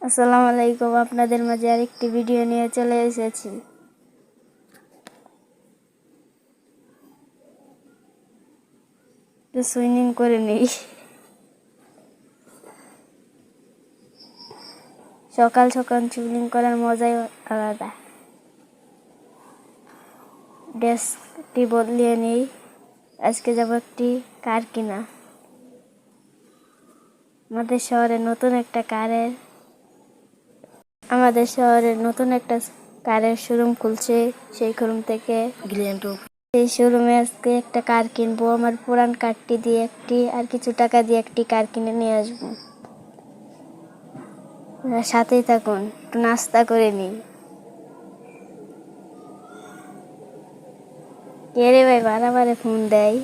আসসালামু আলাইকুম, আপনাদের মাঝে আরেকটি ভিডিও নিয়ে চলে এসেছি। তো সুইমিং করে নেই। সকাল সকাল সুইমিং করার মজাই আলাদা। ড্রেসটি বদলিয়ে নেই। আজকে যাব একটি কার কিনা। আমাদের শহরে নতুন একটা কারের শোরুম খুলছে। সেই শোরুম থেকে এই শোরুমে আজকে একটা কার কিনবো। আমার পুরান কারটি দিয়ে আর কিছু টাকা দিয়ে একটি কার কিনে নিয়ে আসবো। সাথেই থাকুন, একটু নাস্তা করে নিই। কে রে ভাই বারে ফোন দেয়?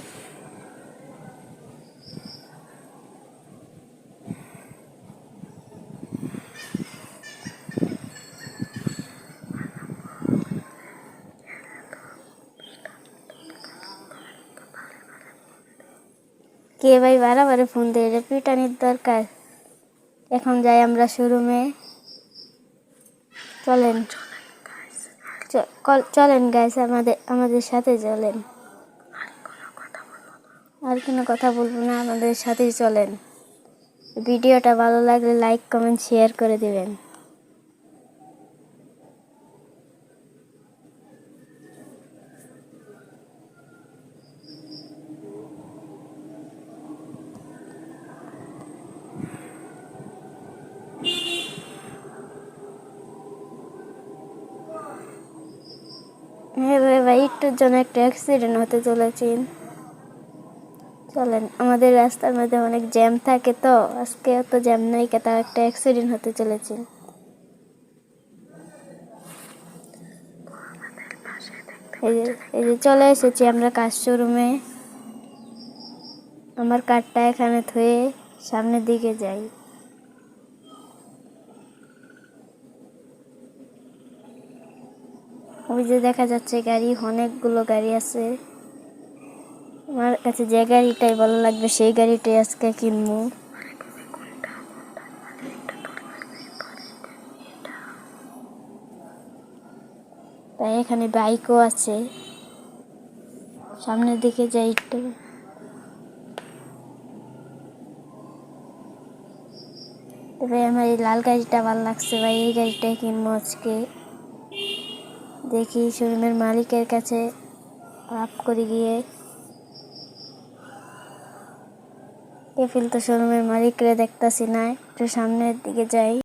কে ভাই বারে ফোন দেয়? এটা পিটানির দরকার। এখন যাই আমরা শোরুমে। চলেন গাইস, আমাদের সাথে চলেন। আর কোনো কথা বলবো না, আমাদের সাথেই চলেন। ভিডিওটা ভালো লাগলে লাইক কমেন্ট শেয়ার করে দিবেন। হ্যাঁ ভাই, একটুর জন্য একটা অ্যাক্সিডেন্ট হতে চলেছে। চলেন, আমাদের রাস্তার মধ্যে অনেক জ্যাম থাকে, তো আজকে অত জ্যাম নাই, তার একটা অ্যাক্সিডেন্ট হতে চলেছে। এই যে চলে এসেছি আমরা কার শোরুমে। আমার কারটা এখানে থুয়ে সামনের দিকে যাই। ওই যে দেখা যাচ্ছে গাড়ি, অনেকগুলো গাড়ি আছে। আমার কাছে যে গাড়িটাই ভালো লাগবে সেই গাড়িটাই আজকে কিনবো। তাই এখানে বাইকও আছে। সামনের দিকে যাই একটু। তবে আমার এই লাল গাড়িটা ভালো লাগছে ভাই, এই গাড়িটাই কিনবো আজকে। দেখি শোরুমের মালিকের কাছে আপ করে গিয়ে। তো শোরুমের মালিকরে দেখতাছি না, একটু সামনের দিকে যাই।